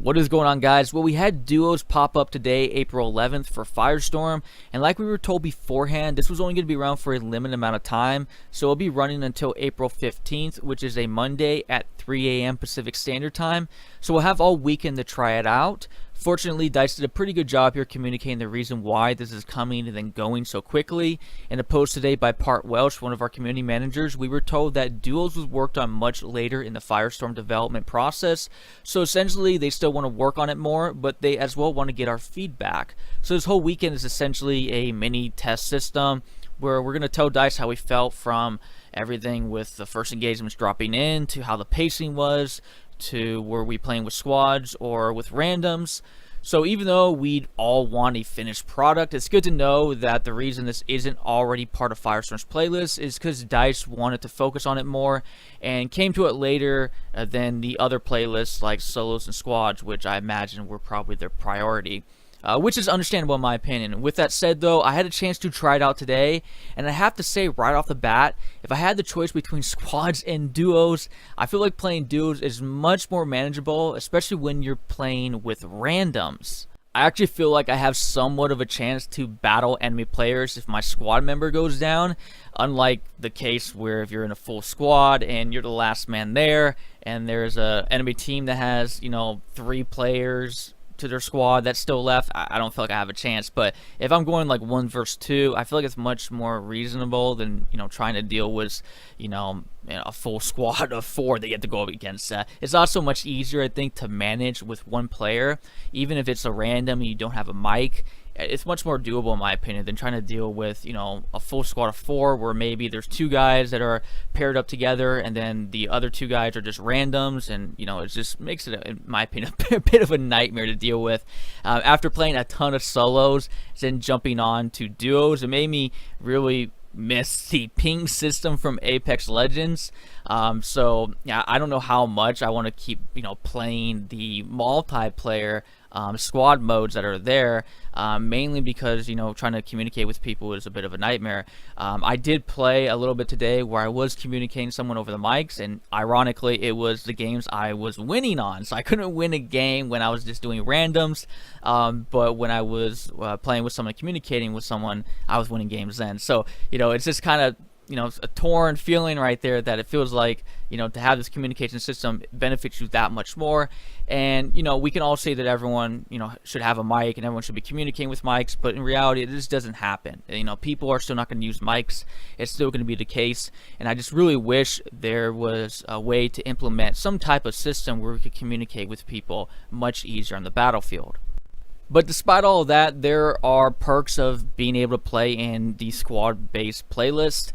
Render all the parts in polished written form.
What is going on, guys? Well, we had duos pop up today, April 11th for Firestorm, and like we were told beforehand, this was only going to be around for a limited amount of time, so it'll be running until April 15th, which is a Monday at 3 a.m. Pacific Standard Time, so we'll have all weekend to try it out. Fortunately, Dice did a pretty good job here communicating the reason why this is coming and then going so quickly. In a post today by Part Welsh, one of our community managers, we were told that duos was worked on much later in the Firestorm development process, so essentially they still want to work on it more, but they as well want to get our feedback. So this whole weekend is essentially a mini test system where we're going to tell Dice how we felt from everything with the first engagements dropping in to how the pacing was, to were we playing with squads or with randoms. So even though we'd all want a finished product, it's good to know that the reason this isn't already part of Firestorm's playlist is because Dice wanted to focus on it more and came to it later than the other playlists like solos and squads, which I imagine were probably their priority. Which is understandable in my opinion. With that said though, I had a chance to try it out today, and I have to say right off the bat, if I had the choice between squads and duos, I feel like playing duos is much more manageable, especially when you're playing with randoms. I actually feel like I have somewhat of a chance to battle enemy players if my squad member goes down, unlike the case where if you're in a full squad and you're the last man there, and there's a enemy team that has, 3 players to their squad that's still left, I don't feel like I have a chance. But if I'm going like 1 versus 2, I feel like it's much more reasonable than trying to deal with a full squad of 4 that you have to go up against. It's also much easier, I think, to manage with 1 player, even if it's a random and you don't have a mic. It's much more doable in my opinion than trying to deal with a full squad of 4 where maybe there's 2 guys that are paired up together and then the other 2 guys are just randoms, and it just makes it, in my opinion, a bit of a nightmare to deal with. After playing a ton of solos, then jumping on to duos, it made me really miss the ping system from Apex Legends. So yeah, I don't know how much I want to keep playing the multiplayer squad modes that are there, mainly because trying to communicate with people is a bit of a nightmare. I did play a little bit today where I was communicating someone over the mics, and ironically it was the games I was winning on, so I couldn't win a game when I was just doing randoms, but when I was playing with someone, communicating with someone, I was winning games then. So it's just kind of a torn feeling right there, that it feels like to have this communication system benefits you that much more. And we can all say that everyone should have a mic and everyone should be communicating with mics, but in reality this doesn't happen. People are still not going to use mics. It's still going to be the case, and I just really wish there was a way to implement some type of system where we could communicate with people much easier on the battlefield. But despite all of that, there are perks of being able to play in the squad-based playlist.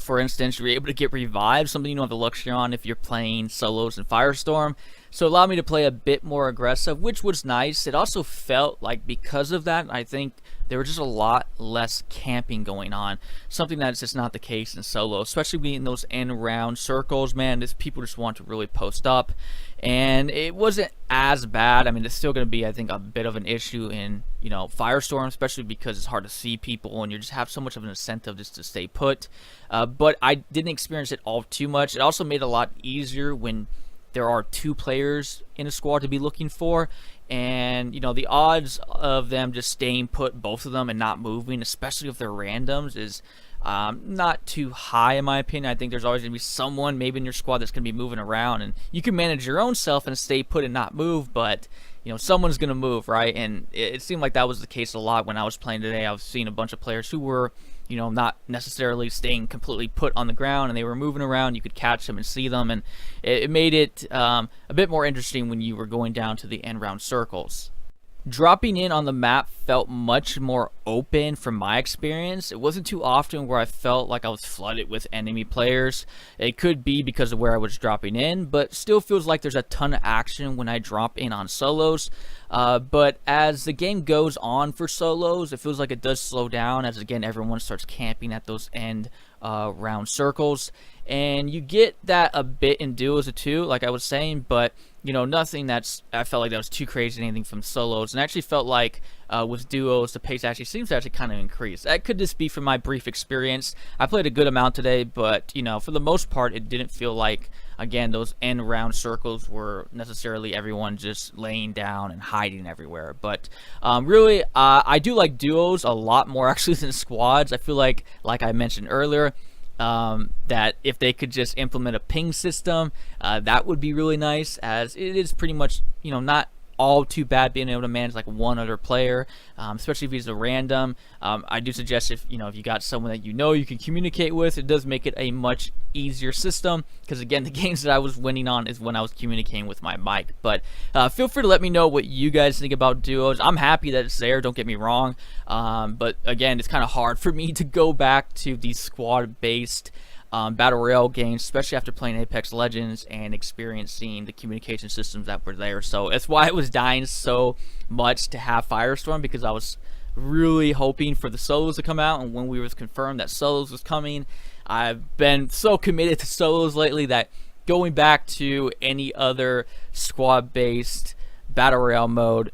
For instance, you're able to get revived, something you don't have the luxury on if you're playing solos in Firestorm. So it allowed me to play a bit more aggressive, which was nice. It also felt like because of that, I think there was just a lot less camping going on. Something that's just not the case in solo, especially being in those end round circles, man. People just want to really post up. And it wasn't as bad. I mean, it's still going to be, I think, a bit of an issue in, Firestorm, especially because it's hard to see people and you just have so much of an incentive just to stay put. But I didn't experience it all too much. It also made it a lot easier when there are 2 players in a squad to be looking for, and the odds of them just staying put, both of them, and not moving, especially if they're randoms, is not too high in my opinion. I think there's always going to be someone maybe in your squad that's going to be moving around, and you can manage your own self and stay put and not move, but someone's going to move, right? And it seemed like that was the case a lot when I was playing today. I was seeing a bunch of players who were not necessarily staying completely put on the ground, and they were moving around. You could catch them and see them, and it made it a bit more interesting when you were going down to the end round circles. Dropping in on the map felt much more open from my experience. It wasn't too often where I felt like I was flooded with enemy players. It could be because of where I was dropping in, but still feels like there's a ton of action when I drop in on solos. But as the game goes on for solos, it feels like it does slow down as, again, everyone starts camping at those end round circles. And you get that a bit in duos too, like I was saying, but nothing I felt like that was too crazy, anything from solos. And I actually felt like with duos, the pace actually seems to kind of increase. That could just be from my brief experience. I played a good amount today, but for the most part, it didn't feel like again, those end round circles were necessarily everyone just laying down and hiding everywhere. But really, I do like duos a lot more actually than squads. I feel like I mentioned earlier, that if they could just implement a ping system, that would be really nice, as it is pretty much, not all too bad being able to manage like one other player, especially if he's a random. I do suggest if you got someone that you can communicate with, it does make it a much easier system, because again, the games that I was winning on is when I was communicating with my mic. But feel free to let me know what you guys think about duos. I'm happy that it's there, don't get me wrong, but again, it's kind of hard for me to go back to these squad based battle royale games, especially after playing Apex Legends and experiencing the communication systems that were there. So that's why I was dying so much to have Firestorm, because I was really hoping for the solos to come out, and when we was confirmed that solos was coming, I've been so committed to solos lately that going back to any other squad based battle royale mode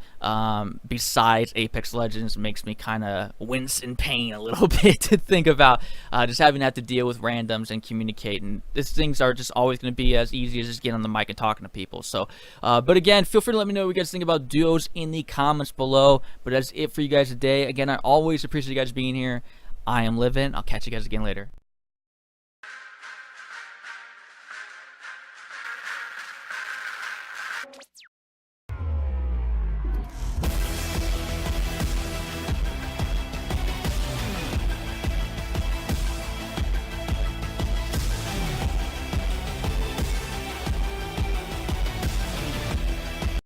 besides Apex Legends makes me kind of wince in pain a little bit to think about just having to have to deal with randoms and communicate, and these things are just always going to be as easy as just getting on the mic and talking to people. So but again, feel free to let me know what you guys think about duos in the comments below. But that's it for you guys today. Again, I always appreciate you guys being here. I am Livin'. I'll catch you guys again later.